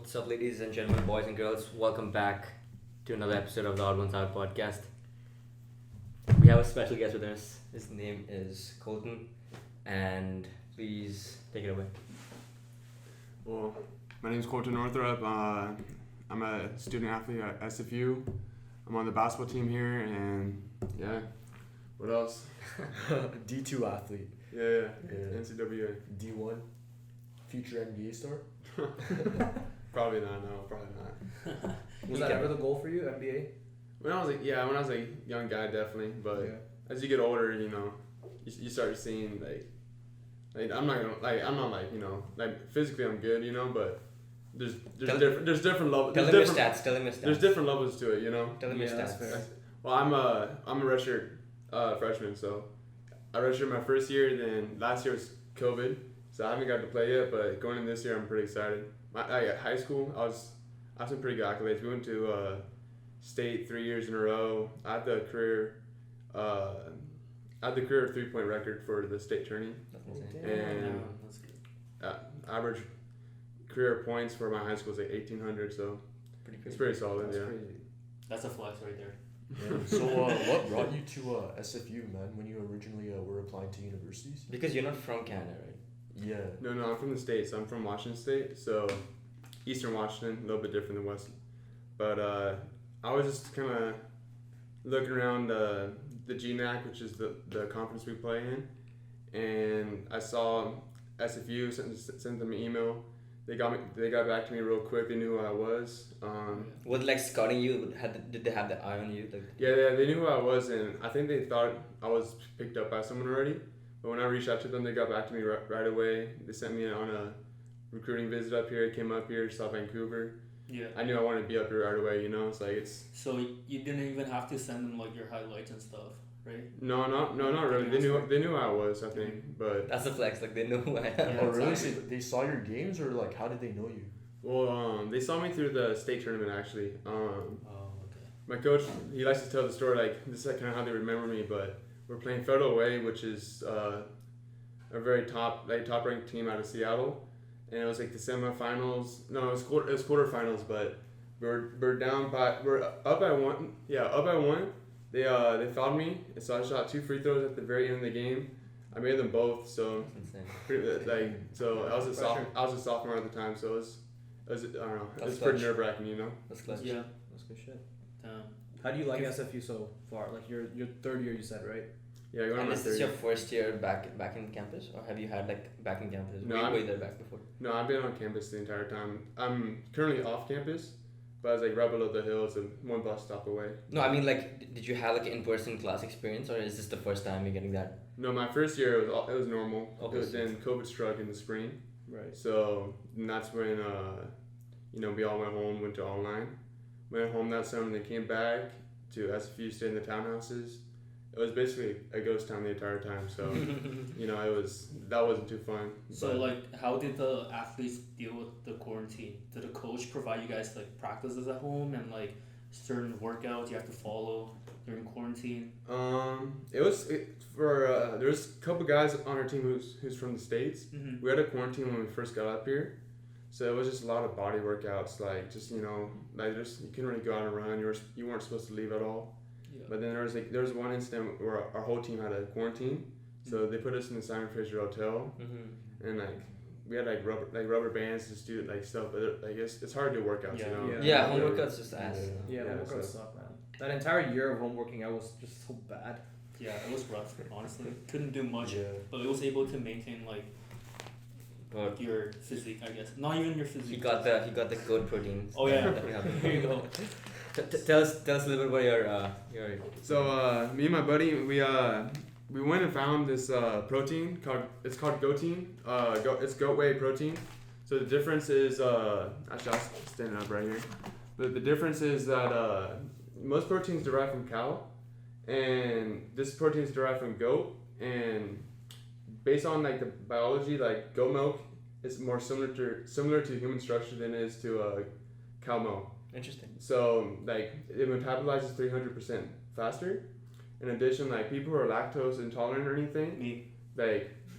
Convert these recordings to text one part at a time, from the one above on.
What's up, ladies and gentlemen, boys and girls? Welcome back to another episode of the Odd Ones Out podcast. We have a special guest with us. His name is Colten, and please take it away. Well, my name is Colten Northrup. I'm a student athlete at SFU. I'm on the basketball team here, and yeah. What else? D2 athlete. Yeah. NCAA. D1. Future NBA star. Probably not. No, probably not. Was that ever the goal for you, NBA? When I was a young guy, definitely. But as you get older, you start seeing I'm not physically I'm good, but there's different levels. Tell him your stats. There's different levels to it, Tell him your stats. Well, I'm a redshirt freshman, so I redshirted my first year. Then last year was COVID, so I haven't got to play yet. But going in this year, I'm pretty excited. At high school, I had some pretty good accolades. We went to state 3 years in a row. I had the career 3-point record for the state tourney. And that's good. Average career points for my high school was like 1,800, so it's pretty solid. That's crazy. That's a flex right there. Yeah. So what brought you to SFU, man, when you originally were applying to universities? Because you're not from Canada, right? Yeah. No, I'm from the States. I'm from Washington State, so Eastern Washington, a little bit different than West. But I was just kind of looking around the GNAC, which is the conference we play in, and I saw SFU sent them an email. They got back to me real quick. They knew who I was. Was scouting you? Did they have the eye on you? Yeah, they knew who I was, and I think they thought I was picked up by someone already. But when I reached out to them, they got back to me right away. They sent me on a recruiting visit up here. I came up here, saw Vancouver. Yeah. I knew I wanted to be up here right away. It's So you didn't even have to send them your highlights and stuff, right? No, not really. They knew who I was, I think, but that's a flex. They know who I am. Yeah, Oh, really? exactly. So they saw your games, or how did they know you? well, they saw me through the state tournament actually. Okay. My coach, he likes to tell the story this is kind of how they remember me, but we're playing Federal Way, which is a very top ranked team out of Seattle, and it was the semifinals. No, it was quarterfinals, but we're up by one. Yeah, up by one. They fouled me, and so I shot 2 free throws at the very end of the game. I made them both, so That's insane. so I was a sophomore at the time, so it was I don't know, it was That's pretty clutch. nerve-wracking, That's clutch. Yeah. That's good shit. Damn. How do you like SFU so far? Your third year, you said, right? Yeah, going on And my this third is your year. first year back in campus, or have you had back in campus? No, Were you there back before? No, I've been on campus the entire time. I'm currently off campus, but I was right below the hills and one bus stop away. No, I mean did you have in-person class experience, or is this the first time you're getting that? No, my first year it was normal. Okay. Then COVID struck in the spring, Right. so that's when we all went home, went to online. Went home that summer, and they came back to SFU, stayed in the townhouses. It was basically a ghost town the entire time, so that wasn't too fun. So how did the athletes deal with the quarantine? Did the coach provide you guys practices at home and certain workouts you have to follow during quarantine? There's a couple guys on our team who's from the States. Mm-hmm. We had a quarantine when we first got up here, so it was just a lot of body workouts, you couldn't really go out and run. You weren't supposed to leave at all. Yeah. But then there was one incident where our whole team had a quarantine, so they put us in the Simon Fraser Hotel, and we had rubber bands to do stuff, but it's hard to do workouts, Yeah, home workouts just ass. Yeah, Yeah, home workouts so- suck, man. That entire year of home working out was just so bad. Yeah, it was rough, honestly. Couldn't do much, Yeah. but it was able to maintain But your physique, I guess. Not even your physique. he got the goat protein. Oh yeah, That we have. here you go. Tell us a little bit about your. So me and my buddy, we went and found this protein called Gotein. It's goat whey protein. So the difference is actually I'll stand up right here. The difference is that most proteins derive from cow, and this protein is derived from goat. And based on the biology, goat milk is more similar to human structure than it is to cow milk. Interesting. So it metabolizes 300% faster. In addition, people who are lactose intolerant or anything, Me.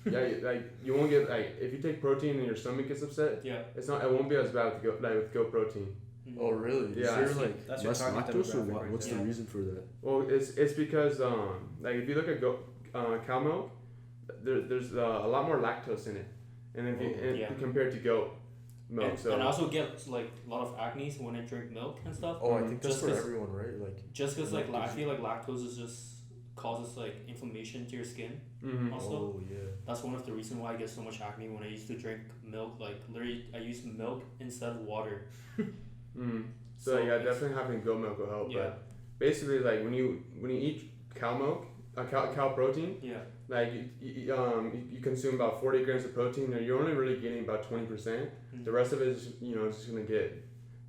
Yeah, like you won't get like if you take protein and your stomach gets upset, Yeah. it's not. It won't be as bad with goat protein. Mhm. Oh really? Yeah, Is there like that's your less target lactose or demographic what? right What's there. the reason for that? Well, it's because like if you look at cow milk, there's a lot more lactose in it, and if you Yeah. compared to goat milk, And I also get like a lot of acne when I drink milk and stuff. Oh, I think that's Just for 'cause- everyone, right? Like. Just because like I Lactose. feel like lactose is just causes like inflammation to your skin. Mm-hmm. Also, Oh yeah. that's one of the reasons why I get so much acne when I used to drink milk. Like literally, I use milk instead of water. So yeah, it's- definitely having goat milk will help. Yeah. But basically, like when you eat cow milk, cow protein, Yeah. like you consume about 40 grams of protein, and you're only really getting about 20%. Mm. The rest of it is just gonna get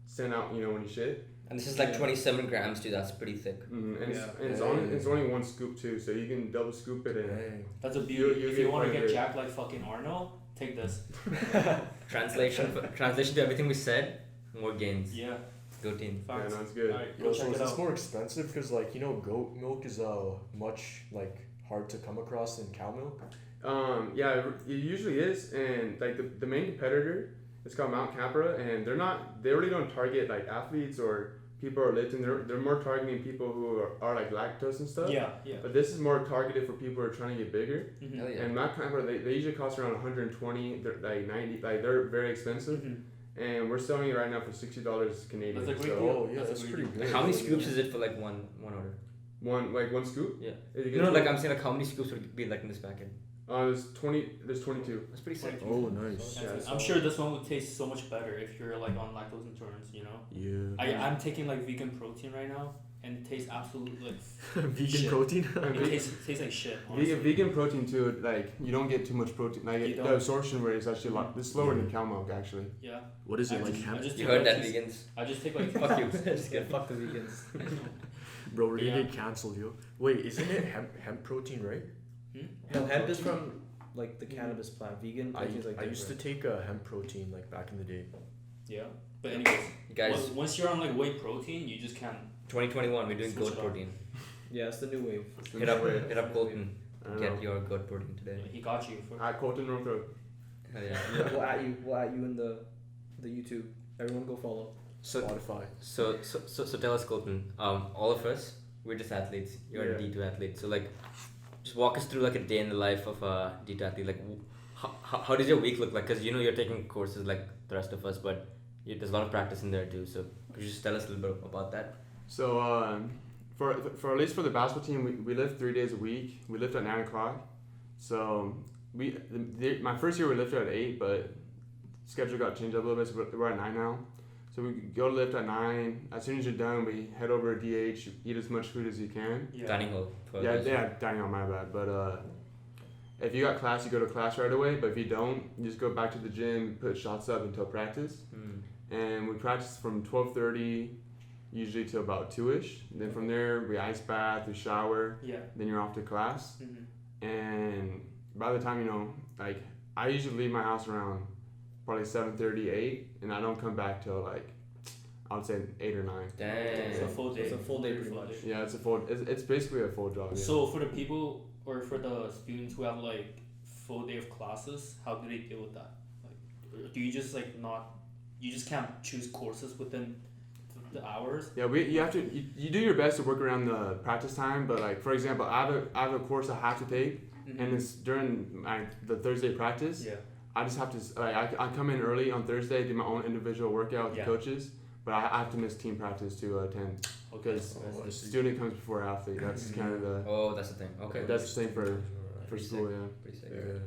sent out, when you shit. And this is like 27 grams too. That's pretty thick. And Yeah. it's only one scoop too, so you can double scoop it in. Dang. That's a beauty. You If get you want to quite a get bit. jacked like fucking Arnold, take this. Translation to everything we said. More gains. Yeah. Goatine. Yeah, Facts. no, it's good. Alright, go Yo, check so is it this out. more expensive? Because like goat milk is much like hard to come across than cow milk. Yeah, it usually is, and like the main competitor is called Mount Capra, and they really don't target like athletes or people who are lifting. They're more targeting people who are like lactose and stuff. Yeah. Yeah. But this is more targeted for people who are trying to get bigger. Mhm. Hell yeah. And Mount Capra, they usually cost around 120, they're like 90, like they're very expensive. Mhm. And we're selling it right now for $60 Canadian. That's a great so deal. Oh yeah, That's that's a pretty great good. Like how many scoops is it for like one order? one scoop. Yeah. If you You get know, like 20 I'm saying, like how many scoops would be like in this packet? there's 22. That's pretty sick. Oh nice. Yeah, I'm sure this one would taste so much better if you're like on lactose intolerance. Yeah. I'm taking like vegan protein right now, and it tastes absolutely like Vegan shit. protein. it tastes like shit. Honestly. Vegan protein too, like you don't get too much protein. Like You the don't. absorption rate is actually a lot. It's slower than cow milk actually. Yeah. What is it I like just- hemp? I just You take, heard like, that, these- vegans? I just take like Fuck you. Just get fuck the vegans. Bro, we're gonna Yeah. get cancelled, yo. Wait, isn't it hemp protein, right? No, hemp is from like the cannabis plant. Vegan I, protein's like I used to take hemp protein like back in the day. Yeah. But anyways, Guys, once you're on like whey protein, you just can't. 2021, we're doing Switch goat it up. protein. Yeah, it's the new wave. Hit up Colten. I don't Get know. your goat protein today. He got you for. At Colten Northrop. Hell yeah. We'll at you in the YouTube. Everyone go follow. So Spotify. So tell us, Colten. All of us, we're just athletes. You're a Yeah. D2 athlete. So like, just walk us through like a day in the life of a D2 athlete. Like, how does your week look like? Because you're taking courses like the rest of us, but there's a lot of practice in there too. So could you just tell us a little bit about that? So for at least for the basketball team, we lift 3 days a week. We lift at 9 o'clock. So my first year we lifted at 8, but schedule got changed up a little bit, so we're at 9 now. So we go to lift at 9. As soon as you're done, we head over to DH, eat as much food as you can. Yeah. Dining hall. For Yeah, those- dining on my bad. But if you got class, you go to class right away. But if you don't, you just go back to the gym, put shots up until practice. Hmm. And we practice from 12:30 usually till about 2ish. Then from there we ice bath, we shower, Yeah. then you're off to class. Mm-hmm. And by the time like I usually leave my house around probably 7:30, 8, and I don't come back till like I would say 8 or 9. Dang. It's a full day. It's a full day pretty Full much. day. Yeah, it's basically a full job. Yeah. So for the people or for the students who have like full day of classes, how do they deal with that? Like, do you just like not? You just can't choose courses within the hours. Yeah, you do your best to work around the practice time, but like for example, I have a course I have to take, and it's during the Thursday practice. Yeah. I just have to I come in early on Thursday, do my own individual workout with Yeah. the coaches, but I have to miss team practice to attend because Oh, I see. student comes before athlete. That's kind of the Oh, that's the thing. Okay. that's the thing for Pretty school. sick. Yeah. Pretty sick. Yeah.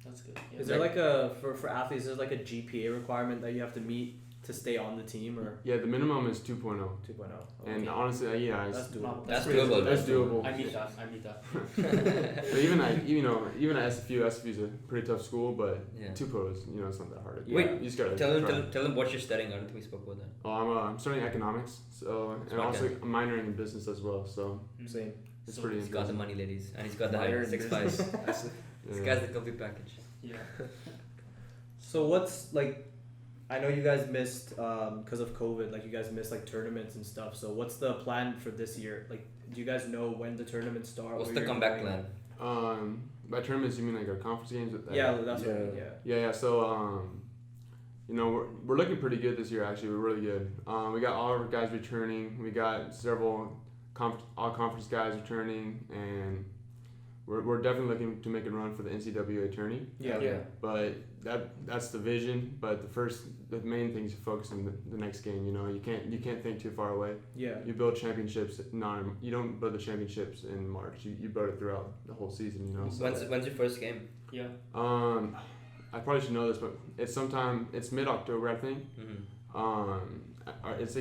That's good. Yeah. Is there like a for athletes? Is there like a GPA requirement that you have to meet to stay on the team or Yeah, the minimum is 2.0, 2.0? and Okay. honestly, yeah, That's it's, doable. That's pretty doable. good. that's doable. I meet that. But even at SFU is a pretty tough school, but Yeah. 2.0 is it's not that hard. Wait, you just gotta Tell try. them what you're studying. I don't think we spoke about that. Oh, I'm studying economics, so and Smart also guy. I'm minoring in business as well. So Same. it's So pretty He's got the interesting. money, ladies, and he's got the Minor height, in 6'5". business. This Yeah. guy's the complete package. Yeah. So what's like? I know you guys missed because of COVID. Like you guys missed like tournaments and stuff. So what's the plan for this year? Like, do you guys know when the tournaments start? What's where the you're comeback going? plan? By tournaments, you mean like our conference games? Yeah, that's what I mean. Yeah. Yeah. So you know, we're looking pretty good this year. Actually, we're really good. We got all our guys returning. We got several all conference guys returning, and we're definitely looking to make a run for the NCAA tourney. Yeah. But that's the vision. But the main thing is to focus on the next game. You know, you can't think too far away. Yeah. You build championships. You don't build the championships in March. You build it throughout the whole season. You know. So, When's your first game? Yeah. I probably should know this, but it's mid-October, I think. It's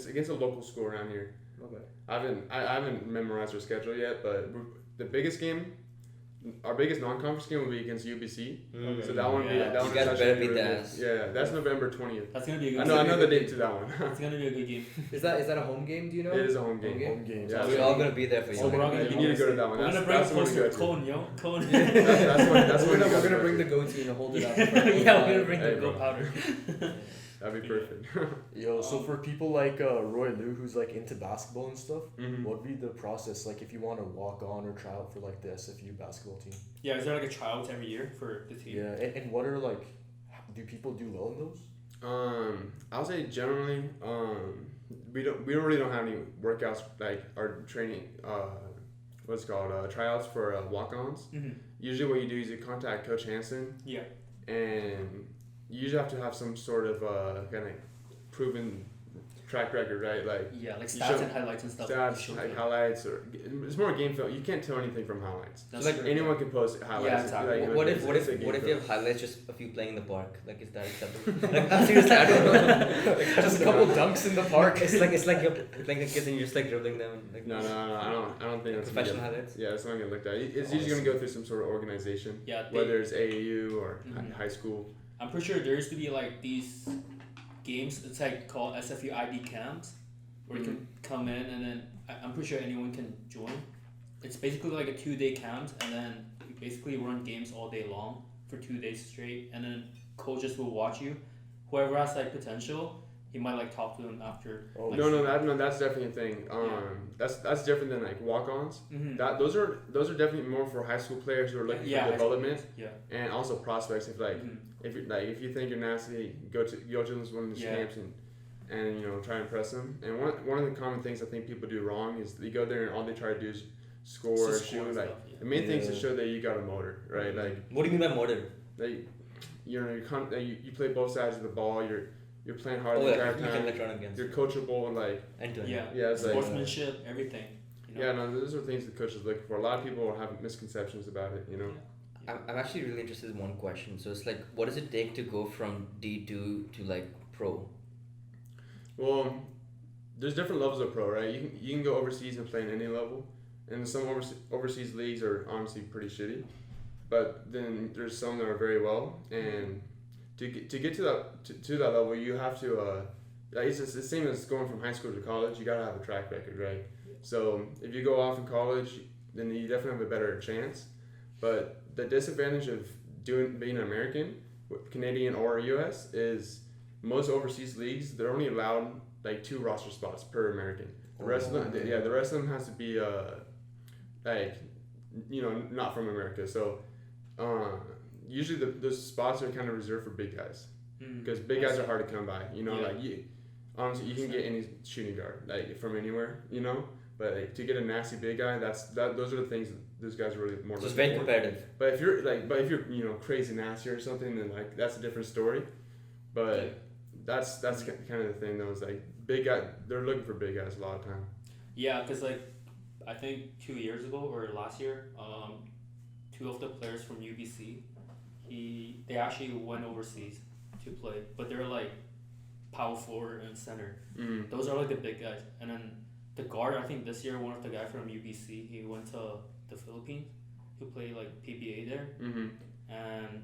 against a local school around here. Okay. I haven't memorized their schedule yet, but the biggest game, our biggest non-conference game will be against UBC. Okay. So that one will be Yeah. that You one guys actually better be beat really their good. ass. Yeah, that's November 20th. That's gonna be a good I game. know the date to that one. It's gonna be a good game. Is that a home game? Do you know? It is a home game. Home games. Yeah, We're all gonna be there for you. So we're all gonna you be need to go to that one. We're gonna That's bring the a one to go poster. to. Cone, yo. Cone. That's when We're you gonna go bring to. the goatee and hold it up. Yeah, we're gonna bring Hey, the bro. goat powder. That'd be perfect. Yo, so for people like Roy Liu, who's like into basketball and stuff, Mhm. what would be the process like if you want to walk on or try out for like the SFU basketball team? Yeah, is there like a tryout every year for the team? Yeah, and what are like, do people do well in those? I'll say generally, we really don't have any workouts like our training. What's it called? Tryouts for walk-ons. Mm-hmm. Usually, what you do is you contact Coach Hansen, Yeah. and you usually have to have some sort of kind of proven track record, right? Like Yeah, like You stats show- and highlights and stuff. stats, Show like them. highlights, or it's more game film. You can't tell anything from highlights. That's like true. Anyone can post highlights. Yeah, exactly. Like, What it's- if it's a game you film. have highlights just of you playing in the park? Like, is that acceptable? Like, I'm seriously, I don't know. Like, Just a couple dunks in the park. it's like you're playing the kids and you're just like dribbling them. Like, No, I don't think that's professional gonna highlights. get, yeah, it's not gonna look at. It's usually gonna go through some sort of organization, Yeah, whether it's AAU or Mhm. high school. I'm pretty sure there used to be like these games. It's like called SFU ID camps, where you can come in and then I'm pretty sure anyone can join. It's basically like a 2-day camp, and then you basically run games all day long for 2 days straight, and then coaches will watch you. Whoever has like potential, he might like talk to them after. Oh, like, No, that's definitely a thing. Yeah. That's different than like walk-ons. Mm-hmm. Those are definitely more for high school players who are looking Yeah, for high school development Yeah. and also prospects. If like Mhm. if you think you're nasty, go to one of these Yeah. camps and you know try and impress them. And one of the common things I think people do wrong is they go there and all they try to do is score or Just score shoot. and Like stuff, yeah. the main thing is to Yeah. show that you got a motor, right? Like What do you mean by motor? you know you play both sides of the ball. You're playing hard Oh, the yeah, entire you can time. like run against. You're coachable and like End to end. Yeah. yeah, it's like Sportsmanship, everything. You know? yeah, no, those are things the coaches look for. A lot of people have misconceptions about it, you know. I'm actually really interested in one question. So it's like, what does it take to go from D2 to like pro? Well, there's different levels of pro, right? You can go overseas and play in any level, and some overseas leagues are honestly pretty shitty, but then there's some that are very well. And to get to that level, you have to it's just the same as going from high school to college. You gotta have a track record, right? So if you go off in college, then you definitely have a better chance. But the disadvantage of being an American, Canadian or US is most overseas leagues, they're only allowed like 2 roster spots per American. The rest of them, the rest of them has to be like you know not from America. So usually those spots are kind of reserved for big guys because big guys are hard to come by. You know, Yeah. like honestly you can get any shooting guard like from anywhere. You know, but like, to get a nasty big guy, those are the things that those guys are really more. So it's looking very for. competitive. But if you're you know crazy nasty or something, then like that's a different story. But that's kind of the thing though. Is like big guy. They're looking for big guys a lot of time. Yeah, because like I think 2 years ago or last year, 2 of the players from UBC, they actually went overseas to play, but they're like power forward and center. Mm. Those are like the big guys, and then the guard. I think this year one of the guy from UBC, he went to the Philippines, who played like PBA there, Mm-hmm. and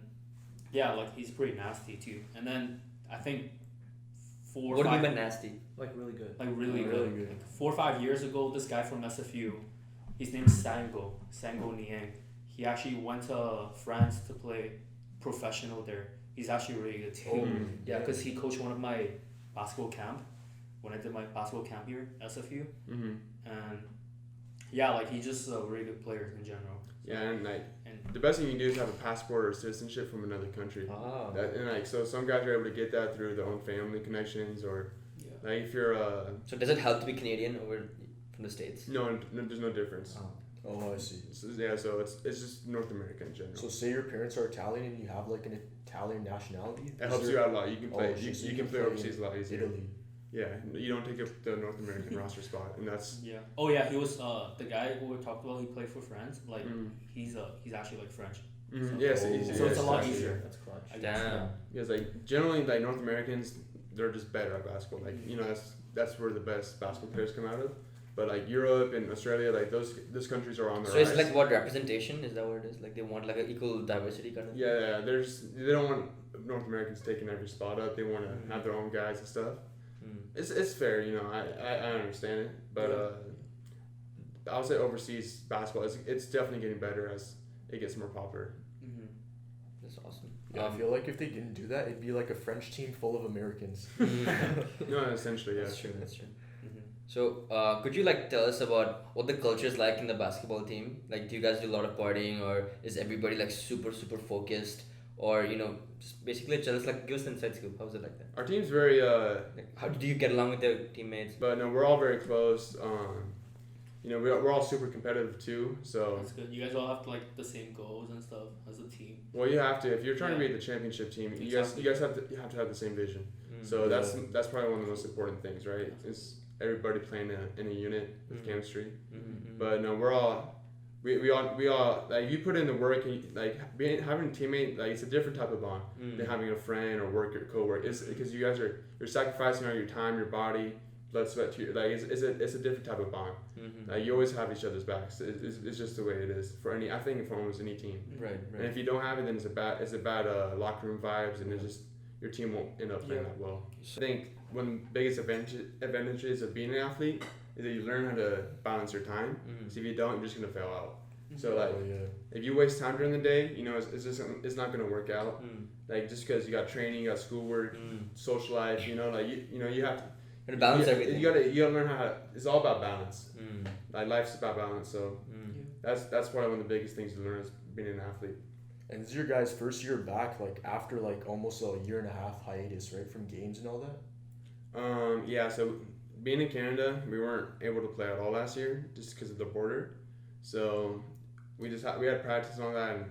yeah, like he's pretty nasty too. And then I think 4 or What do you 5 mean by nasty? Like really good. like really Really good. good. Like 4 or 5 years ago, this guy from SFU, his name's Sango Niang. He actually went to France to play professional there. He's actually really good too. Mm. Yeah, because he coached one of my basketball camp when I did my basketball camp here at SFU, Mm-hmm. and Yeah, like he's just a very good player in general. Yeah, and like And the best thing you can do is have a passport or citizenship from another country. Ah. And like so, some guys are able to get that through their own family connections, or yeah. like if you're So does it help to be Canadian over from the States? no, there's no difference. Oh. Oh, I see. So it's just North America in general. So say your parents are Italian and you have like an Italian nationality. It helps you out a lot. You can play. Oh, so you can play overseas a lot easier. Italy. Yeah, you don't take up the North American roster spot, and that's. Yeah. Oh yeah, he was the guy who we talked about. He played for France. Like Mm. he's actually like French. Mm-hmm. So- Yes, Oh. easy. So it's a lot actually, easier. That's clutch. I guess, Damn. Because like generally like North Americans, they're just better at basketball. Like that's where the best basketball players come out of. But like Europe and Australia, like those countries are on the So rise. it's like what representation is that what it is? Like they want like an equal diversity kind of. Yeah, they don't want North Americans taking every spot up. They want to have their own guys and stuff. Mm. It's fair, I understand it, but I would say overseas basketball it's definitely getting better as it gets more popular. Mm-hmm. That's awesome. Yeah, I feel like if they didn't do that, it'd be like a French team full of Americans. No, essentially, yeah. That's true. That's true. Mm-hmm. So, could you like tell us about what the culture is like in the basketball team? Like, do you guys do a lot of partying, or is everybody like super focused, or just basically tell us like give us an inside scoop. How's it like that? Our team's very Like, how do you get along with your teammates? but no, we're all very close. We're all super competitive too. So That's good. You guys all have like the same goals and stuff as a team. well, you have to if you're trying to Yeah. be the championship team. Exactly. You guys have to have the same vision. Mm. So that's probably one of the most important things, right? Is everybody playing in a unit with Mhm. chemistry. Mm-hmm. But no, we all like you put in the work and like having a teammate like it's a different type of bond than having a friend or worker coworker. It's because you guys you're sacrificing all your time, your body, blood, sweat. It's a different type of bond. Mm-hmm. You always have each other's backs. It's just the way it is for any. I think for almost any team. Right. And if you don't have it, then it's a bad locker room vibes, and it's just your team won't end up playing Yeah. that well. I think one of the biggest advantages of being an athlete is that you learn how to balance your time. Mm. So if you don't, you're just gonna fail out. Mm-hmm. So like, Oh, yeah. if you waste time during the day, it's not gonna work out. Mm. Like just because you got training, you got schoolwork, Mm. social life, you have to And balance everything. You gotta learn how to. It's all about balance. Mm. Like life's about balance. So Mm. that's probably one of the biggest things to learn is being an athlete. And this is your guys' first year back, like after like almost a year and a half hiatus, right, from games and all that. Yeah. So being in Canada, we weren't able to play at all last year just because of the border. So we had practice and all that, and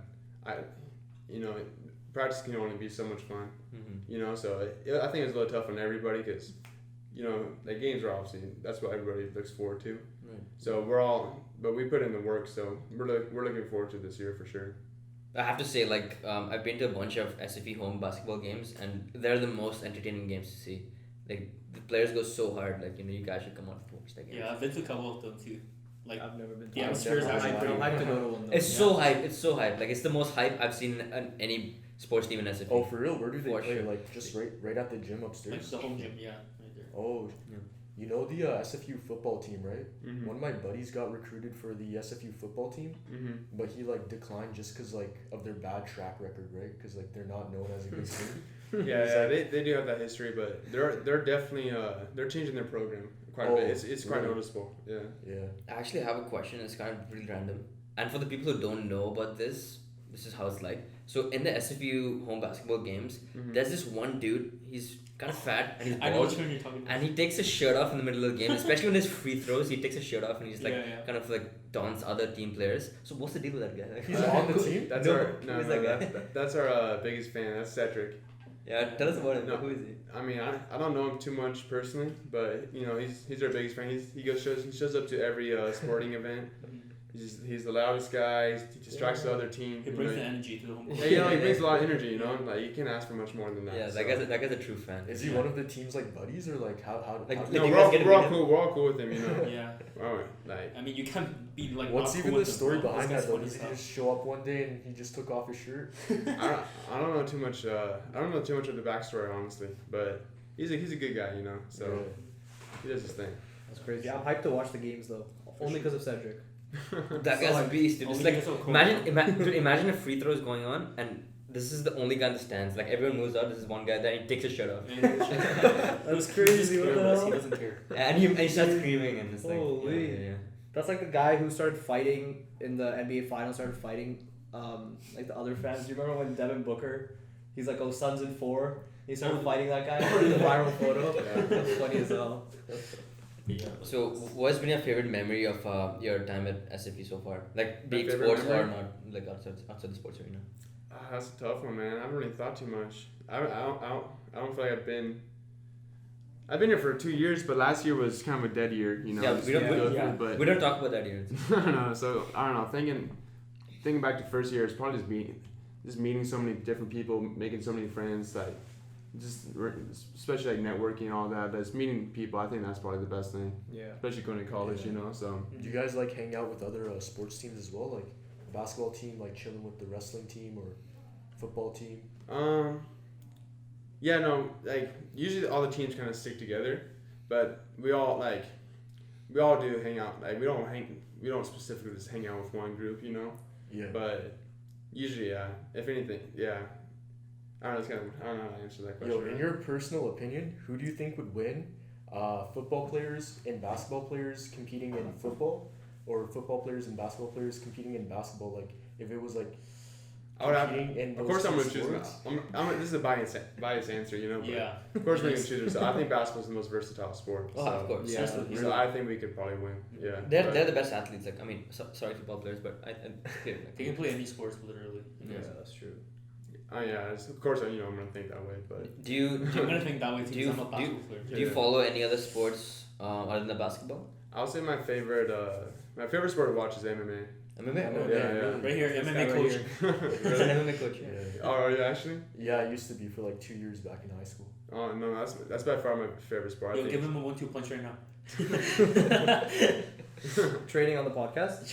practice can only be so much fun. Mm-hmm. So I think it's a little tough on everybody because the games are obviously that's what everybody looks forward to. Right. So but we put in the work, so we're looking forward to this year for sure. I have to say, like, I've been to a bunch of SFE home basketball games, and they're the most entertaining games to see. Like, the players go so hard. Like, you guys should come out and watch that game. Yeah, I've been to a couple of them too. Like I've never been. the I've atmosphere is never actually been. pretty I'm hyped to go to one. Though. It's so hype. It's so hype. Like, it's the most hype I've seen in any sports team in SFE. Oh, for real? Where do they For play? sure. Like just right at the gym like upstairs. the home gym. Yeah, right there. Oh, Yeah. you know the SFU football team, right? Mm-hmm. One of my buddies got recruited for the SFU football team, Mm-hmm. but he like declined just because like of their bad track record, right? Because like they're not known as a good team. Yeah, they do have that history, but they're definitely they're changing their program quite a bit. It's quite really? noticeable. Yeah. Yeah. I actually have a question. It's kind of really random. And for the people who don't know about this is how it's like. So, in the SFU home basketball games, Mm-hmm. there's this one dude. He's kind of fat and he's I know bald. which one you're talking about. And he takes his shirt off in the middle of the game, especially when there's free throws. He takes his shirt off and he's like Yeah. kind of like taunts other team players. So what's the deal with that guy? Like, He's on the team. That's No, our who is that guy? that's our biggest fan. That's Cedric. Yeah, tell us about him. No. Who is he? I mean, I don't know him too much personally, but he's our biggest fan. He shows up to every sporting event. He's the loudest guy. He distracts the other team. He brings the energy to the home. Yeah, he brings a lot of energy. Like you can't ask for much more than that. Yeah, so. that guy's a true fan. Is he one of the team's like buddies or like how Like, how did No, you we're guys all, get to we're all meet him? cool. We're all cool with him. Yeah. Like I mean, you can't be like. What's not even cool the with story them, bro. behind This that guy's though? funny Did he stuff. just show up one day and he just took off his shirt? I don't know too much. I don't know too much of the backstory honestly, but he's a good guy. So he does his thing. That's crazy. I'm hyped to watch the games though, only because of Cedric. That guy's a beast. Dude. It's Only like because of imagine if free throw is going on and this is the only guy in the stands. Like everyone moves out. This is one guy there. He takes his shirt off. That's crazy. What the He hell? doesn't care. And he starts screaming and it's like Holy. yeah. That's like the guy who started fighting in the NBA finals. Started fighting, like the other fans. Do you remember when Devin Booker? He's like, oh, Suns in 4. He started fighting that guy. The viral photo. That's funny as hell. Yeah. So, what's been your favorite memory of your time at SFU so far? Like, be it favorite sports memory? or not, like outside the sports arena. That's a tough one, man. I haven't really thought too much. I don't feel like I've been here for 2 years, but last year was kind of a dead year, you know. Yeah, just we don't- to go we- through, but We don't talk about that here. I don't know. So I don't know. Thinking back to first year, it's probably just meeting so many different people, making so many friends, like especially like networking and all that. That's meeting people. I think that's probably the best thing, Yeah. especially going to college, Yeah. you know. So Do you guys like hang out with other sports teams as well, like basketball team, like chilling with the wrestling team or football team? yeah, no, like usually all the teams kind of stick together, but we all do hang out. Like we don't specifically just hang out with one group, you know. Yeah. But usually, yeah. If anything, yeah. I don't know how to answer that question. Yo, in your personal opinion, who do you think would win? Football players and basketball players competing in football, or football players and basketball players competing in basketball? Like, if it was like I would have. competing in Of those course, I'm two gonna choose. sports? This is a biased answer, you know. But Yeah. Of course, we're gonna choose. So I think basketball's the most versatile sport. Oh, so, of course. Yeah. So I think we could probably win. Yeah. They're but- the best athletes. Like, I mean, sorry football players, but They can play any sports literally. Yeah, that's true. yeah. Of course, you know, I'm gonna think that way, but do you I'm gonna think that way too. Do you- 'Cause I'm a basketball player. do you follow any other sports other than the basketball? I'll say my favorite sport to watch is MMA. MMA. Yeah. Right here, This MMA guy coach. right He's an MMA coach. Yeah. Yeah. Oh, yeah, actually. Yeah, I used to be for like 2 years back in high school. Oh no, that's by far my favorite sport. I Yo, think. give him a 1-2 punch right now. Training on the podcast,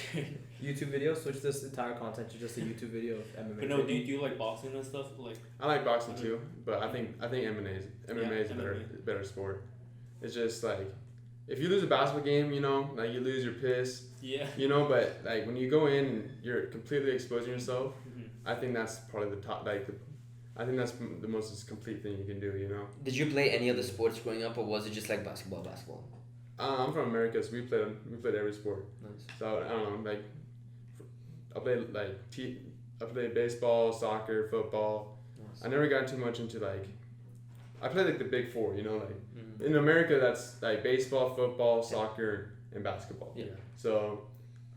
YouTube video. Switch this entire content to just a YouTube video of MMA. But no, do you like boxing and stuff? Like, I like boxing too, but I think MMA is a MMA. better sport. It's just like if you lose a basketball game, you know, like you lose your piss, yeah. you know, but like when you go in and you're completely exposing yourself, Mhm. I think that's probably the top. I think that's the most complete thing you can do. You know. Did you play any other sports growing up, or was it just like basketball? I'm from America, so we played every sport. Nice. So I don't know, like I played baseball, soccer, football. Nice. I never got too much into like. I played like the big four, you know, like Mhm. in America that's like baseball, football, soccer, and basketball. Yeah. So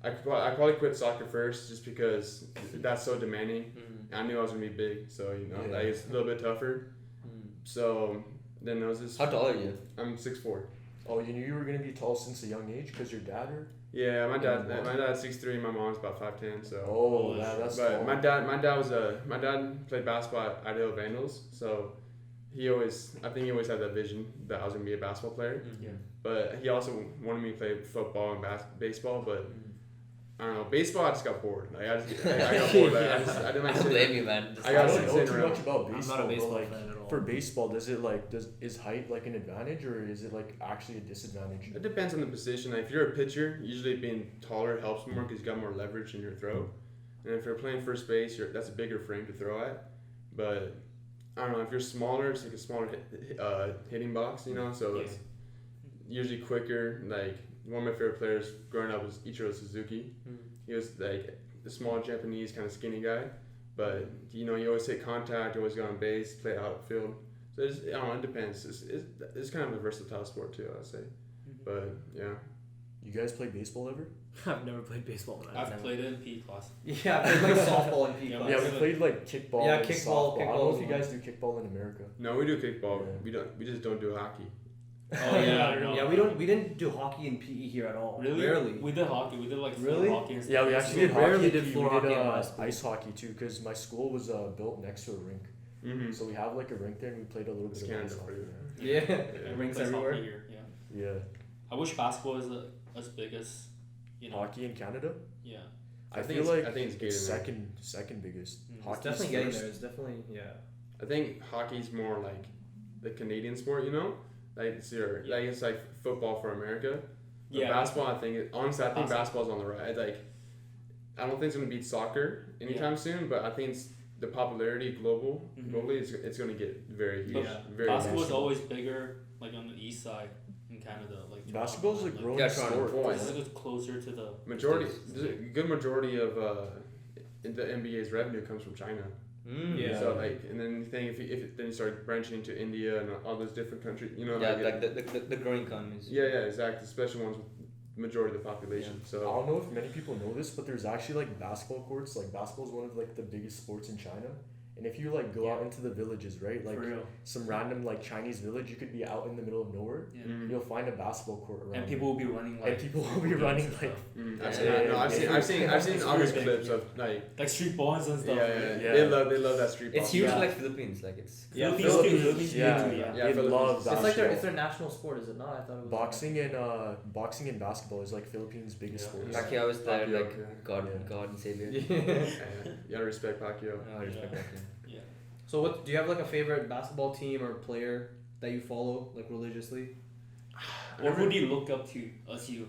I probably quit soccer first just because that's so demanding. Mhm. I knew I was gonna be big, so you know, Yeah. like it's a little bit tougher. Mhm. So then I was just. How tall are you? I'm 6'4". Oh, you knew you were gonna be tall since a young age because your dad or? Yeah, my Yeah, dad's 6'3", my mom's about 5'10", so. Oh, yeah, that's But tall. my dad played basketball at Idaho Vandals, so I think he always had that vision that I was gonna be a basketball player. Mhm. Yeah. But he also wanted me to play football and baseball, but Mhm. I don't know, baseball I just got bored. Like I got bored. Like, I didn't like I don't sitting. blame you, man. I I gotta don't sit know sitting too around. much about I'm baseball, not a baseball but like fan at all. for baseball, is height like an advantage or is it like actually a disadvantage? It depends on the position. Like, if you're a pitcher, usually being taller helps more because you got more leverage in your throw. And if you're playing first base, that's a bigger frame to throw at. But I don't know, if you're smaller, it's like a smaller hitting box, you know. So it's usually quicker. Like one of my favorite players growing up was Ichiro Suzuki. Mhm. He was like a small Japanese kind of skinny guy, but you know, he always hit contact, always got on base, play outfield. So I don't know, it depends. It's kind of a versatile sport too, I'd say. But yeah, You guys play baseball ever? I've never played baseball. Man. I've played it in PE class. Yeah, I played like softball in PE Yeah, class. Yeah, we played like kickball. Yeah, and kickball- softball. I don't know kickball if you is guys do kickball in America. no, we do kickball. Yeah. We just don't do hockey. Oh yeah, I don't know. Yeah, we didn't do hockey in PE here at all. Really? Rarely. We did hockey. We did like floor Really? hockey and stuff. Yeah, we actually We did rarely hockey. did floor we did hockey in high school. ice hockey too because my school was built next to a rink. Mm-hmm. So we have like a rink there and we played a little It's bit of Canada ice for hockey. you. Yeah, Yeah. rinks Plays everywhere. hockey here, yeah. Yeah. I wish basketball is as big as, Hockey in Canada? Yeah. I think feel like it's getting it's there. second biggest. Mm. It's It's Hockey's definitely getting first. there. It's definitely I think hockey's more like the Canadian sport, you know, like it's like football for America. But Yeah. basketball, I think Basketball. basketball's on the rise. Like, I don't think it's gonna beat soccer anytime soon, but I think the popularity globally, it's gonna get very huge. But Very Basketball is national. always bigger, like on the east side, in Canada? Like Basketball's a Toronto, growing Yeah, Toronto. sport. Points. It's closer to the. Majority, States. a good majority of in the NBA's revenue comes from China. Yeah. So like, and then you think if then you start branching into India and all those different countries, you know. Yeah, like the growing economies. yeah, exactly. Especially ones with majority of the population. I So don't know if many people know this, but there's actually like basketball courts. Like basketball is one of like the biggest sports in China. And if you like go out into the villages, right, like For real. some random like Chinese village, you could be out in the middle of nowhere. Yeah. You'll find a basketball court around. And people will be running like. And people will be games running, and like- stuff. I've Yeah, seen yeah, I've seen It's all these weird, clips yeah. of like Like street balls and stuff. yeah. Yeah. They love that street ball. It's huge Yeah. like Philippines. Like it's. Yeah, Philippines too, yeah, yeah. Yeah, they Philippines. love It's basketball. it's their national sport, is it not? I thought it was Boxing and basketball is like Philippines' biggest Yeah. sports. Pacquiao was there, Pacquiao, like yeah. God, Yeah. God and Savior. Yeah, you gotta respect Pacquiao. Oh, I respect Yeah. Pacquiao. Yeah. So what do you have like a favorite basketball team or player that you follow like religiously? Or who do you look up to as you?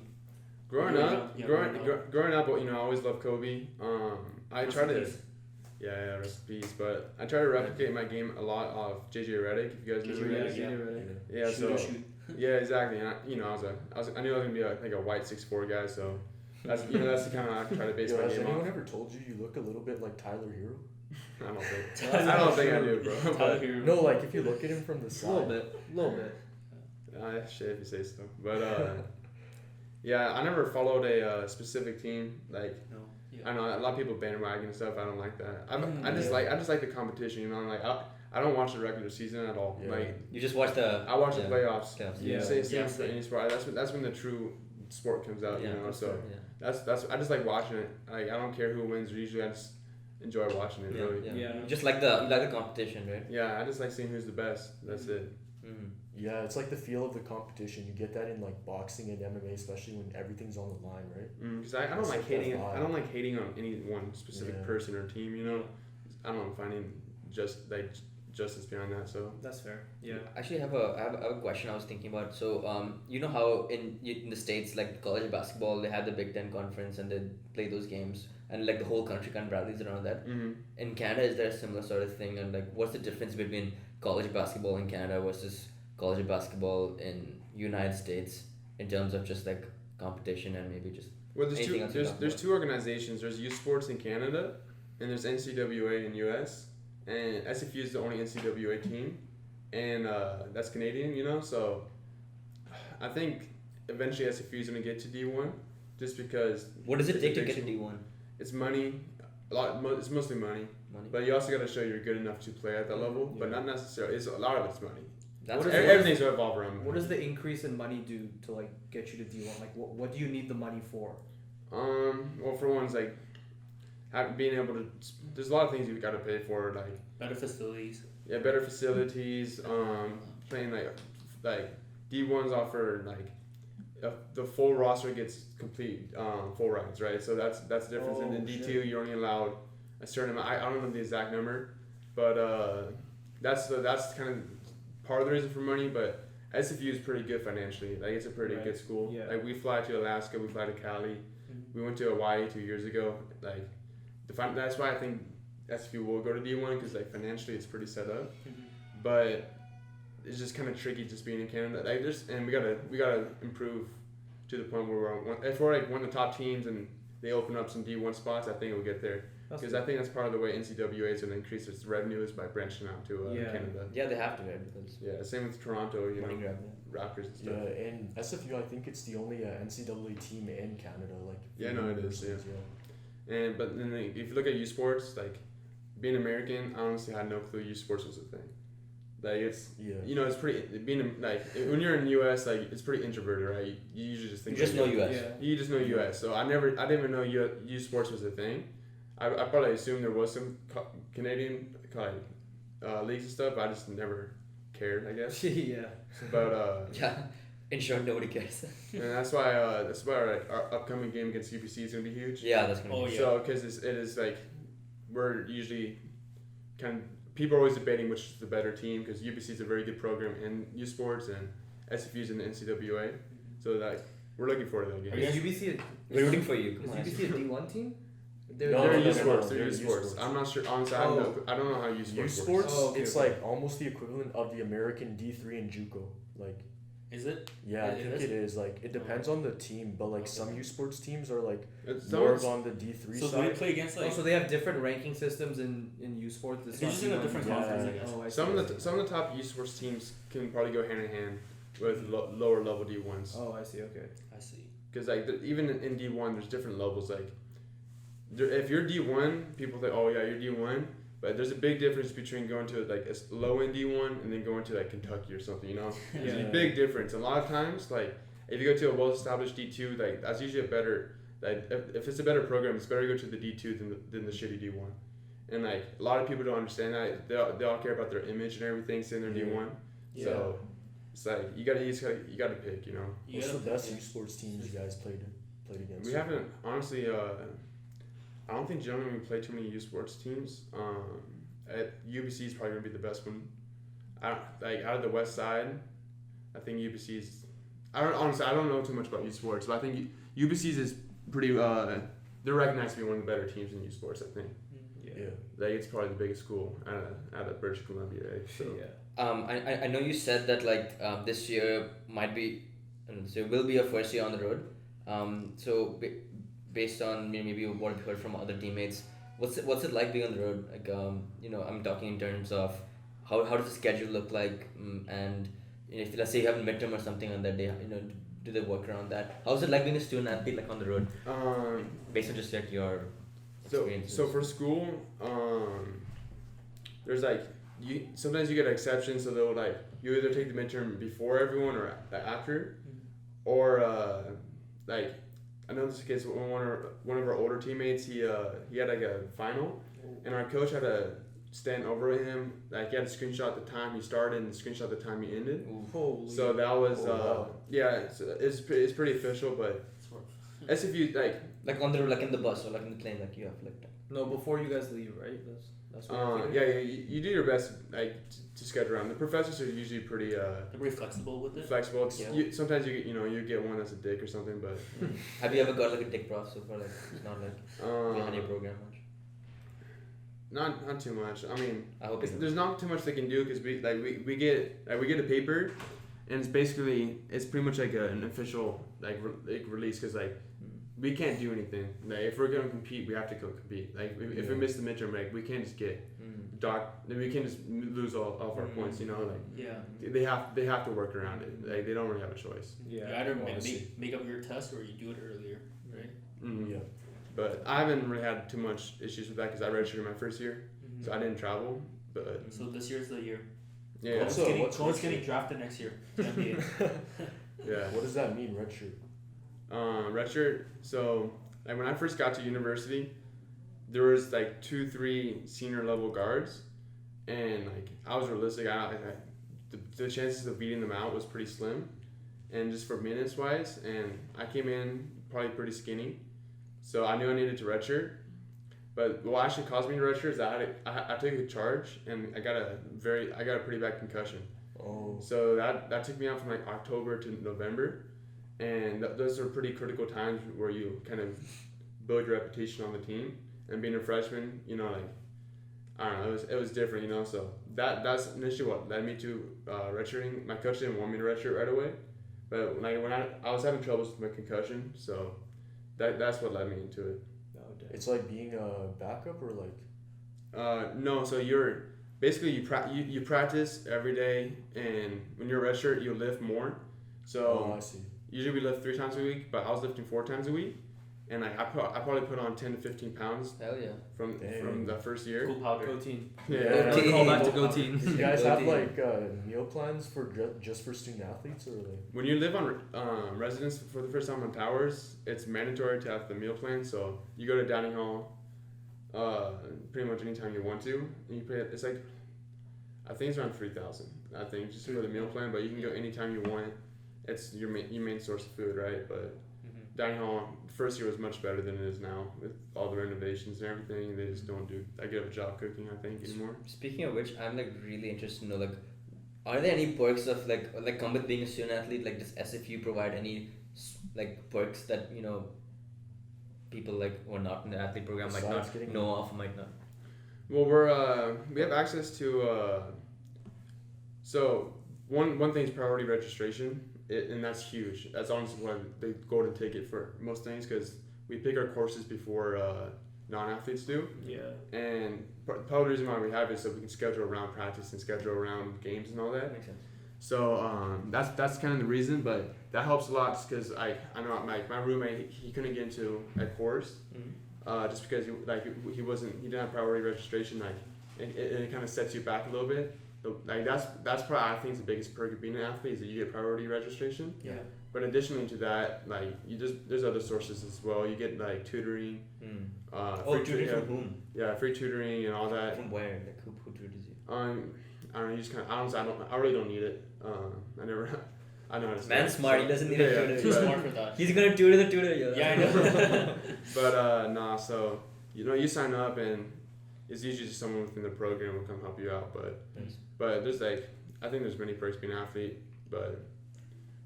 Growing up, Yeah, growing up, you know, I always loved Kobe. I Rest try in to, peace. yeah, rest in peace. But I try to replicate my game a lot of JJ Redick. If you guys know who he is. Yeah, so yeah, exactly. And I knew I was gonna be like a white 6'4" guy. So that's that's the kind of I try to base Yo, my has game anyone off. ever told you you look a little bit like Tyler Hero? I don't think. Tyler I don't think I Hero. do, bro. Tyler But Hero. No, like if you look at him from the A side. little bit. shit, if you say so. But yeah, I never followed a specific team. Like No. Yeah. I know a lot of people bandwagon and stuff. I don't like that. I Yeah. just like the competition. You know, like I don't watch the regular season at all. Yeah. Like You just watch the. I watch yeah. the playoffs. Playoffs. Yeah. Same for any sport. That's when the true sport comes out. Yeah, you know, that's so fair. Yeah. that's I just like watching it. Like I don't care who wins. Usually I just enjoy watching it. Yeah, Really. yeah. Yeah. You just like the competition, right? Yeah, I just like seeing who's the best. That's it. Mm. Yeah, it's like the feel of the competition. You get that in like boxing and MMA, especially when everything's on the line, right? Because I don't It's like like that hating. vibe. I don't like hating on any one specific Yeah. person or team. You know, I don't know, finding justice behind that. So That's fair. Yeah. Actually, I have a question I was thinking about. So, you know how in the States, like college basketball, they had the Big Ten conference and they play those games, and like the whole country kind of rallies around that. In Canada, is there a similar sort of thing? And like, what's the difference between college basketball in Canada versus college basketball in United States in terms of just like competition and maybe just well, there's anything two. else you talk There's about? two organizations. There's youth sports in Canada, and there's NCAA in US. And SFU is the only NCAA team, and that's Canadian. You know, so I think eventually SFU is gonna get to D1, just because. What does it it's take a to big get to school. D1? It's money. It's mostly money, Money. but you also gotta show you're good enough to play at that level. But Yeah. not necessarily. It's a lot of it's money. That's What is cool. it? Everything's revolved around money. What does the increase in money do to like get you to D1? Like what do you need the money for? Well, for one, it's like being able to. There's a lot of things you gotta pay for, like Better facilities. better facilities. Playing like D1s offer like the full roster gets complete full rights, right? So that's the difference. And in D2, shit. you're only allowed a certain amount. I don't know the exact number, but that's kind of part of the reason for money. But SFU is pretty good financially. Like it's a pretty Right. good school. Yeah. Like we fly to Alaska, we fly to Cali. We went to Hawaii 2 years ago. Like that's why I think SFU will go to D1 because like financially it's pretty set up. But it's just kind of tricky just being in Canada. Like and we gotta improve to the point where if we're like one of the top teams and they open up some D1 spots, I think it will get there. Because I think that's part of the way NCAA is going to increase its revenue is by branching out to Yeah. Canada. Yeah, they have to, right? Because Yeah, same with Toronto, you know, money grab. Raptors and Yeah, stuff. and SFU, I think it's the only NCAA team in Canada. Like Yeah, no, it is, universities, And but then if you look at youth sports, like being American, I honestly had no clue youth sports was a thing. Like it's Yeah. you know it's pretty being like when you're in the U.S. like it's pretty introverted, right? You usually just think You just know US. You just know U.S. So I didn't even know youth sports was a thing. I probably assumed there was some Canadian leagues and stuff. But I just never cared, I guess. yeah. But Yeah, in short, nobody cares. and that's why our upcoming game against UBC is gonna be huge. Yeah, that's gonna Oh, be. yeah. So because it is like we're usually kind of people are always debating which is the better team because UBC is a very good program in youth sports and SFU is in the NCAA. So that we're looking forward to that game. Is UBC We're rooting for you. is Come on. UBC a D1 team? No, They're no, youth no, sports. no, They're they're youth youth sports. sports. I'm not sure. Honestly, I don't know how youth sports Youth works. sports, Oh, okay, it's okay. like almost the equivalent of the American D3 and JUCO. Like Is it? Yeah, I It think is? it is. Like, it depends on the team, but like Okay. some U Sports teams are like It's more of some- on the D3 So do we side. play against like? Oh, so they have different ranking systems in U Sports. It's They're not just in a D1. different Yeah. conference, I guess. Oh, I see. some of the top esports teams can probably go hand in hand with lower level D1s. Oh, I see. Okay. I see. Because like even in D1, there's different levels. Like if you're D1, people think, oh yeah, you're D1. But there's a big difference between going to like a low end D1 and then going to like Kentucky or something. You know, there's a Yeah. big difference. A lot of times, like if you go to a well-established D2, like that's usually a better. Like if it's a better program, it's better to go to the D2 than the shitty D1. And like a lot of people don't understand that. They all care about their image and everything, saying they're Yeah. D1. So it's like you gotta pick. You know. You What's the gotta- best U Sports teams you guys played against? We haven't honestly. I don't think generally we play too many U Sports teams. At UBC is probably gonna be the best one. Like out of the West Side, I think UBC's. I don't know too much about U Sports, but I think UBC's is pretty. They're recognized to be one of the better teams in U Sports. I think. Yeah. Like it's probably the biggest school out of British Columbia. Right? So. Yeah. I know you said that like this year might be, so it will be your first year on the road. So based on maybe what you've heard from other teammates, what's it like being on the road? Like I'm talking in terms of how does the schedule look like, and if let's say you have a midterm or something on that day, do they work around that? How's it like being a student athlete like on the road? Based on just like your experiences. So for school, there's like sometimes you get exceptions, so they'll like you either take the midterm before everyone or after, or like I know this case with one of our older teammates. He had like a final, and our coach had to stand over him. Like he had a screenshot the time he started and a screenshot the time he ended. Holy. So that was wow. yeah, it's pretty official, but as if you like on the road, like in the bus or like in the plane, like you have like No, before you guys leave, right? That's what I'm yeah, you do your best like to sketch around. The professors are usually pretty They're pretty flexible with it. flexible. It's, Yeah. sometimes you get one that's a dick or something, but have you ever got like a dick prof so far? Like it's not like behind your program much. not too much. I mean, I hope it's there's not too much they can do because we get a paper, and it's pretty much like an official release because we can't do anything. Like if we're gonna compete, we have to go compete. Like if we miss the midterm, like we can't just get we can't just lose all of our points. You know, like Yeah. they have to work around it. Like they don't really have a choice. You either honestly. make up your test or you do it earlier, right? Mm-hmm. Yeah. But I haven't really had too much issues with that because I redshirted my first year, so I didn't travel. But So this year's the year. yeah, Also, what's Cole's redshirt? getting drafted next year. to NBA. yeah. What does that mean, redshirt? Redshirt. So like when I first got to university, there was like 2-3 senior level guards, and like I was realistic. The chances of beating them out was pretty slim, and just for minutes wise, and I came in probably pretty skinny, so I knew I needed to redshirt. But what actually caused me to redshirt is that I took a charge and I got a pretty bad concussion. Oh. So that took me out from like October to November, and those are pretty critical times where you kind of build your reputation on the team. And being a freshman, like I don't know, it was different, So that's initially what led me to redshirting. My coach didn't want me to redshirt right away, but when I was having troubles with my concussion, so that's what led me into it. It's like being a backup or like. No, so you're basically you practice every day, and when you're a redshirt, you lift more. So I see. usually we lift 3 times a week, but I was lifting 4 times a week, and like I probably put on 10 to 15 pounds Hell yeah. from Dang. the first year. Cool powder. Go team. Yeah. Go team. Call back to Go go team. Do you guys Go have team. like meal plans for just for student athletes or like? When you live on residence for the first time on towers, it's mandatory to have the meal plan. So you go to dining hall, pretty much anytime you want to, and you pay. It's like, I think it's around 3,000. I think just for the meal plan, but you can go anytime you want. It's your main source of food, right? But dining hall first year was much better than it is now with all the renovations and everything. They just don't do a good of a job cooking, I think, anymore. Speaking of which, I'm like really interested to know like, are there any perks of like come with being a student athlete? Like does SFU provide any like perks that people like who are not in the athlete program might Besides not getting- know of, might not? Well, we have access to. So one thing is priority registration. and that's huge. That's honestly why the golden ticket for most things, because we pick our courses before non-athletes do. Yeah. And part of the reason why we have it is so we can schedule around practice and schedule around games and all that. Makes sense. So that's kind of the reason, but that helps a lot because I know my roommate he couldn't get into a course just because he didn't have priority registration, it kind of sets you back a little bit. That's probably I think the biggest perk of being an athlete is that you get priority registration. Yeah. But additionally to that, there's other sources as well. You get tutoring. Tutoring from whom? Yeah, free tutoring and all that. From where? Like who tutors you? I don't know. You just kind of. I really don't need it. I know how to. Man's smart. He doesn't need a tutor. Too smart for that. He's gonna tutor the tutor. Yeah, I know. But nah. So you sign up and it's usually just someone within the program will come help you out. But Nice. but there's I think there's many perks being an athlete, but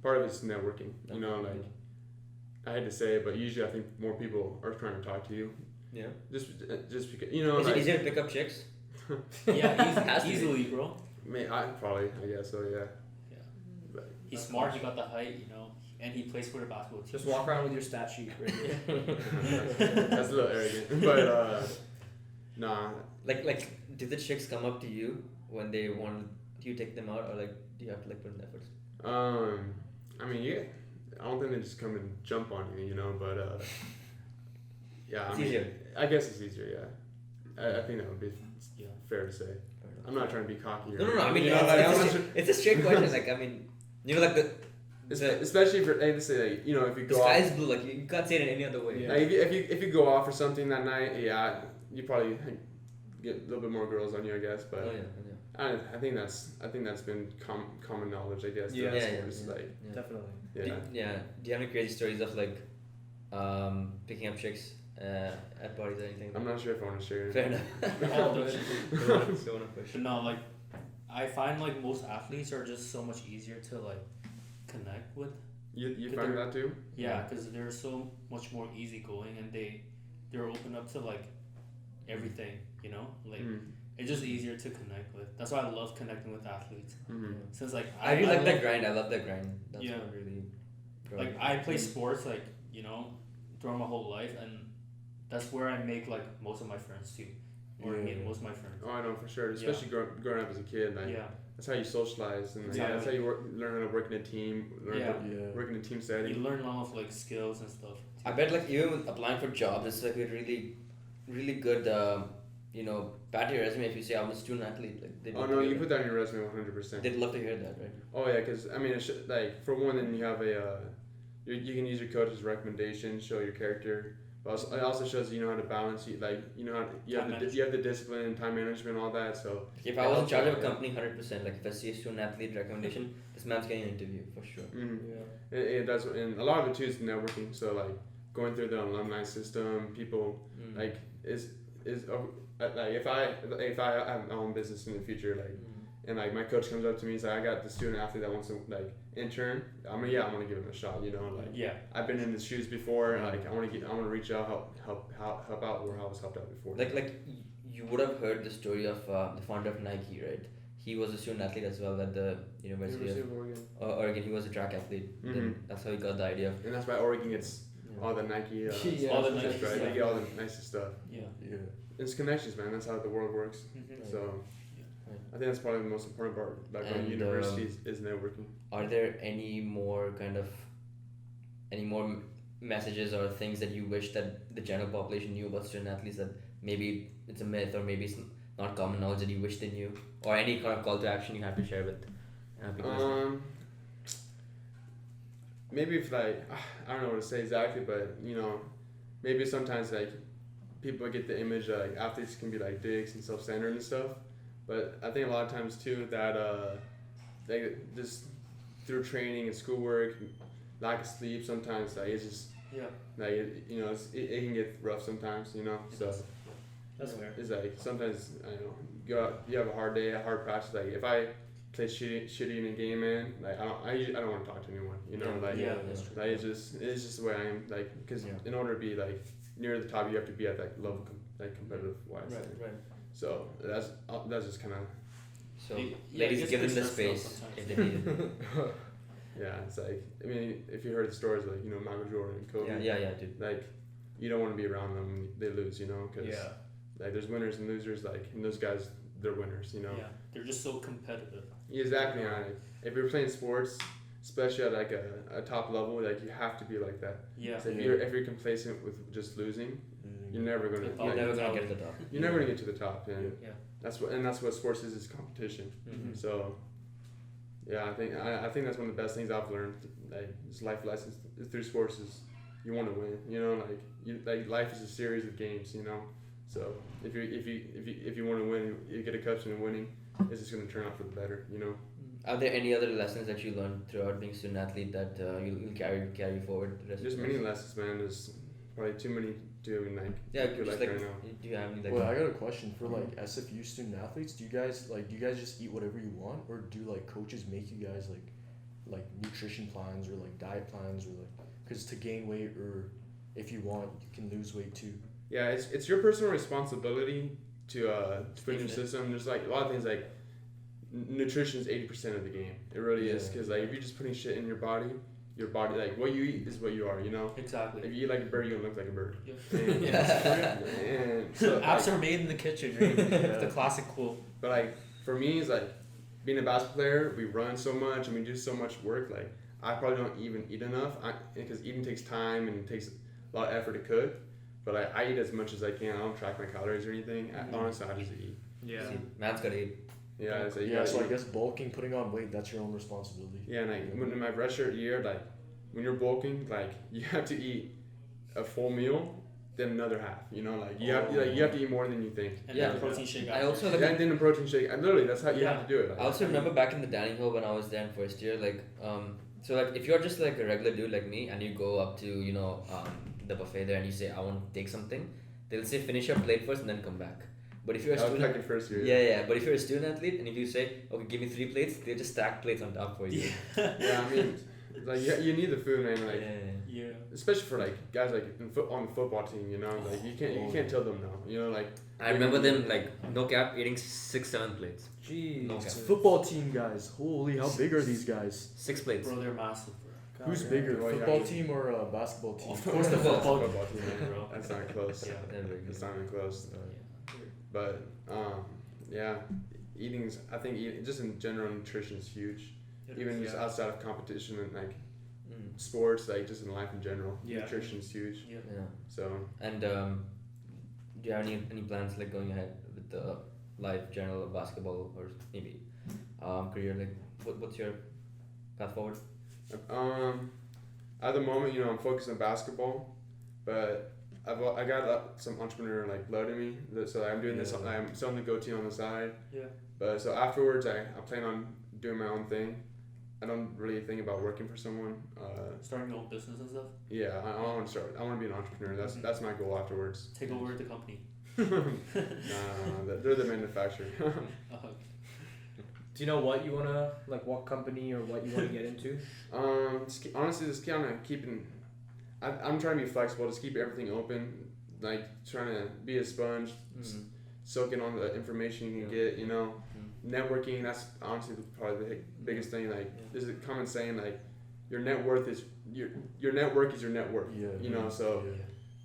part of it's networking. I hate to say it, but usually I think more people are trying to talk to you. Yeah. Just because Is it easier to pick up chicks? Yeah, easily, bro. I guess so. Yeah. Yeah. But, He's smart. He got the height, and he plays for the basketball team. Just walk around with your stat sheet right here. that's a little arrogant, but nah. Like, did the chicks come up to you when they wanted? Do you take them out, or do you have to put in efforts? I mean, yeah. I don't think they just come and jump on you, but yeah. It's easier. I guess it's easier, yeah. I think that would be Yeah. fair to say. I'm not trying to be cocky. No. I mean, Yeah, it's a straight question. especially for let's say if you the go sky off, is blue. You can't say it in any other way. Yeah. if you go off or something that night, yeah, you probably get a little bit more girls on you, I guess. But Oh yeah. I think that's been common knowledge, I guess. Yeah. Definitely. Yeah. Do you have any crazy stories of picking up chicks at parties or anything? I'm not sure if I want to share it. Fair enough. All the way. Don't wanna push. But no, I find most athletes are just so much easier to connect with. You find that too? Yeah, because they're so much more easygoing and they're open up to everything. It's just easier to connect with. That's why I love connecting with athletes. Mm-hmm. Since I really like that grind. I love that grind. That's Yeah. what really. I play sports throughout my whole life, and that's where I make most of my friends too, or meet most of my friends. Oh, I know for sure. Especially growing up as a kid, Yeah. that's how you socialize, and Exactly. that's how you learn how to work in a team, work in a team You setting. learn a lot of skills and stuff. I bet even with applying for jobs, it's a really, really good pat your resume if you say I'm a student athlete. Oh no, you put that on your resume 100%. They'd love to hear that, right? Oh yeah, because I mean, it should, for one, then you have you can use your coach's recommendation, show your character. But it also shows you know how to balance. You have the discipline and time management, all that. So If I was in charge of a company, 100%. If I see a student athlete recommendation, this man's getting an interview for sure. Yeah. It does, and a lot of it too is networking. So going through the alumni system, people if I have my own business in the future, and my coach comes up to me and says, I got the student athlete that wants to intern. I want to give him a shot. Yeah. I've been in his shoes before. I want to reach out, help out where I was helped out before. You would have heard the story of the founder of Nike, right? He was a student athlete as well at the University of Oregon. Oregon. He was a track athlete. Mhm. Then that's how he got the idea. And that's why Oregon gets all the Nike. all the sponsorships, Nike right? stuff. They get all the nicest stuff. Yeah. It's connections, man. That's how the world works. Mm-hmm. So Yeah. I think that's probably the most important part about going to And, universities is networking. Are there any more messages or things that you wish that the general population knew about student athletes that maybe it's a myth or maybe it's not common knowledge that you wish they knew, or any kind of call to action you have to share with people? Maybe if I don't know what to say exactly, but maybe sometimes people get the image athletes can be dicks and self-centered and stuff, but I think a lot of times too that they just through training and schoolwork, lack of sleep, sometimes it's just it can get rough sometimes, so That's fair. it's sometimes you have a hard day, a hard practice. If I play shitty in a game, man, I don't want to talk to anyone, That's true. it's just the way I am, because in order to be near the top, you have to be at that level, competitive wise. Right. So that's just kind of. So Yeah, ladies, it give them gets the stressful space sometimes. if they need it. Yeah, it's like, I mean, if you heard the stories like, you know, Michael Jordan and Kobe, Yeah, dude. like, you don't want to be around them when they lose, you know, because Yeah. like there's winners and losers, like, and those guys, they're winners, you know. Yeah, they're just so competitive. Exactly. Like, if you're playing sports, especially at like a top level, like you have to be like that. Yeah. So if you're complacent with just losing, you're never gonna It's You're all never mentality. gonna get to the top. you're never gonna get to the top, and Yeah. that's what sports is competition. Mhm. So yeah, I think that's one of the best things I've learned, like this life lessons through sports is you want to win, you know, like life is a series of games, you know. So if you want to win, you get accustomed to winning, it's just gonna turn out for the better, you know. Are there any other lessons that you learned throughout being a student athlete that you'll carry forward? The rest There's of many your life? lessons, man. There's probably too many to even like. Yeah, your just life like, right now. do you have any like? Well, I got a question for like SFU student athletes. Do you guys just eat whatever you want, or do like coaches make you guys like nutrition plans or like diet plans or like because to gain weight or if you want you can lose weight too. Yeah, it's your personal responsibility to put in your system. There's like a lot of things like nutrition is 80% of the game. It really is, Yeah. because like if you're just putting shit in your body like what you eat is what you are, you know. Exactly. If you eat like a bird, you're gonna look like a bird. Yeah. And, and so, Apps like, are made in the kitchen, right? The classic quote. but like for me, it's like being a basketball player. We run so much and we do so much work. Like I probably don't even eat enough because eating takes time and it takes a lot of effort to cook. But I eat as much as I can. I don't track my calories or anything. Honestly, I just eat. Yeah. See, man's gotta eat. Yeah, so you Yeah, gotta so I eat. guess bulking, putting on weight, that's your own responsibility. Yeah, and like when in my redshirt year, like when you're bulking, like you have to eat a full meal, then another half. You know, like you have to eat more than you think. And Yeah. then the protein shake. I after. also like. Yeah, and then a protein shake. And literally, that's how you have to do it. Like, I also remember back in the dining hall when I was there in first year, like, so like if you're just like a regular dude like me and you go up to, you know, the buffet there and you say, I want to take something, they'll say finish your plate first and then come back. But if you're a that was student, like your first year. yeah, but if you're a student athlete and if you say, okay, give me 3 plates, they just stack plates on top for you. Yeah, I mean, like you need the food, man. Like Yeah. Yeah. especially for like guys like on the football team, you know, like you can't tell them no, you know, like. I remember them like no cap eating 6-7 plates. Jeez. No cap. Football team guys, holy, how big are these guys? 6 plates. Bro, they're massive, bro. Who's God, bigger, well, yeah, football yeah. team or a basketball team? Of course, the football. team, bro. That's not close. Yeah. They're very good. It's not even close. Yeah. But yeah, I think just in general, nutrition is huge. Even just outside of competition and like sports, like just in life in general, Yeah. nutrition is huge. Yeah. Yeah. So And do you have any plans like going ahead with the life, general basketball or maybe career? Like what's your path forward? at the moment, you know, I'm focused on basketball, but I got some entrepreneur like blood in me, so I'm doing this. Yeah. I'm selling the goatee on the side. Yeah. But so afterwards, I plan on doing my own thing. I don't really think about working for someone. Starting your own business and stuff. Yeah, I want to start. I want to be an entrepreneur. That's my goal afterwards. Take over the company. No, they're the manufacturer. Do you know what you wanna like? What company or what you wanna get into? Honestly, just kind of keeping. I'm trying to be flexible. Just keep everything open. Like trying to be a sponge, soaking on the information you can get. You know, networking. That's honestly probably the biggest thing. Like there's a common saying like, your net worth is your network is your net worth. Yeah. You know, so. Yeah.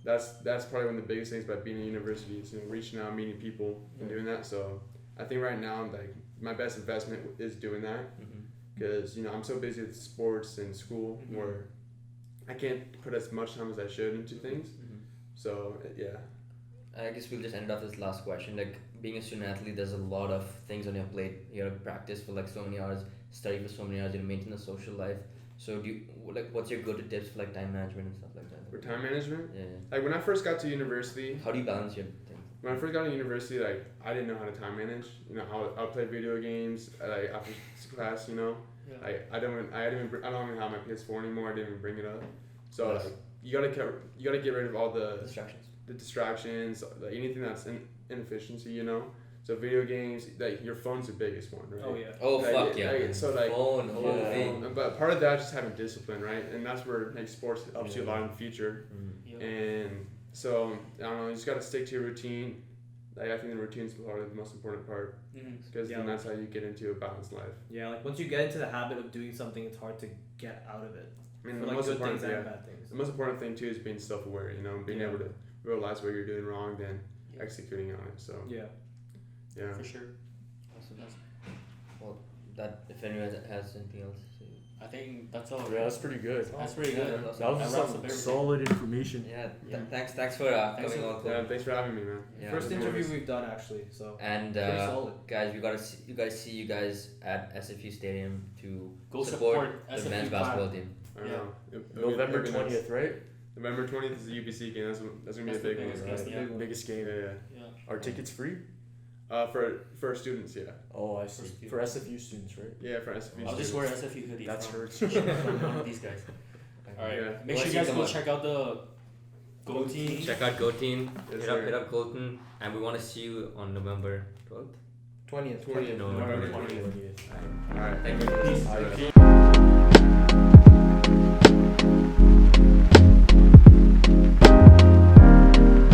That's probably one of the biggest things about being in university is, you know, reaching out, meeting people, and doing that. So I think right now, like my best investment is doing that, because you know I'm so busy with sports and school where I can't put as much time as I should into things. So yeah. I guess we'll just end off this last question. Like being a student athlete, there's a lot of things on your plate. You gotta practice for like so many hours, study for so many hours, you know, maintain a social life. So do you like what's your go-to tips for like time management and stuff like that? For time management, Yeah. like when I first got to university, How do you balance your thing? when I first got to university, like I didn't know how to time manage. You know, I'll play video games like after class. You know, Yeah. like I don't even have my PS4 anymore. I didn't even bring it up. So Nice. like you gotta get rid of all the Distractions. like anything that's inefficiency. You know, so video games, like your phone's the biggest one, right? Oh yeah. Oh Like, fuck yeah. like, so, like, phone, whole yeah. thing. But part of that is just having discipline, right? And that's where like sports helps you a lot in the future. Yeah. And so I don't know, you just gotta stick to your routine. Like, I think the routine's probably the most important part Mm-hmm. because Yeah. then that's how you get into a balanced life. Yeah, like once you get into the habit of doing something, it's hard to get out of it. I mean, For the like most good important things and yeah. bad things. The most important thing too is being self-aware. You know, being Yeah. able to realize what you're doing wrong, then Yeah. executing on it. So Yeah. yeah. For sure. Awesome. Well, that if anyone has anything else. I think that's all. Yeah, that's pretty good. That's pretty good. That's That awesome. was That wraps some up everything. solid information. Yeah. Yeah. Thanks for Thanks coming for- on. Yeah, thanks for having me, man. Yeah. First Of interview course. we've done actually, so And pretty solid. guys, we gotta see you guys at SFU Stadium to Go support support the SFU men's Clan. basketball team. I don't Yeah. know. November It'll be nice. 20th, right? November 20th is the UBC game. That's gonna That's be a the big one. biggest That's game, the yeah. big one. Biggest game. Yeah, Yeah. Are tickets free? yeah. For students, yeah. Oh, I see. students. For SFU students, right? Yeah, for SFU I'll just students. wear SFU hoodie. That's from, hurts. from one of these guys. Alright. Yeah. Make Well, sure you see guys them go on- check out the Go Team. Check out Go Team. Yes, hit sir. up Colten, and we want to see you on November 12th. 20th. 20th. November November 20th. 20th. All right. Thank you. Peace. Alright. All right.